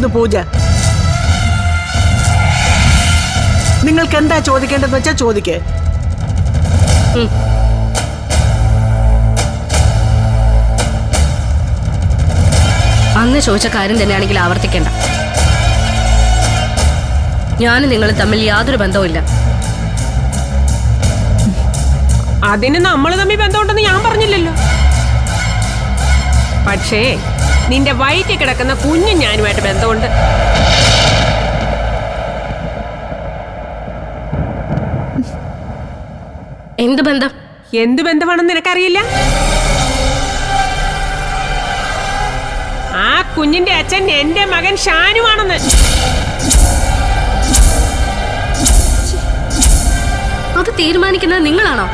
ചോദിച്ചിരുന്നു പൂജ. നിങ്ങൾക്ക് എന്താ ചോദിക്കേണ്ടതെന്ന് വെച്ചാ ചോദിക്കേ. അന്ന് ചോദിച്ച കാര്യം തന്നെയാണെങ്കിൽ ആവർത്തിക്കേണ്ട. ഞാനും നിങ്ങളും തമ്മിൽ യാതൊരു ബന്ധവുമില്ല. അതിന് നമ്മൾ തമ്മിൽ ബന്ധമുണ്ടെന്ന് ഞാൻ പറഞ്ഞില്ലല്ലോ. പക്ഷേ നിന്റെ വയറ്റിൽ കിടക്കുന്ന കുഞ്ഞും ഞാനുമായിട്ട് ബന്ധമുണ്ട്. എന്ത് ബന്ധം? എന്ത് ബന്ധമാണെന്ന് നിനക്കറിയില്ല? ആ കുഞ്ഞിന്റെ അച്ഛൻ എന്റെ മകൻ ഷാനുവാണെന്ന്. അത് തീരുമാനിക്കുന്നത് നിങ്ങളാണോ?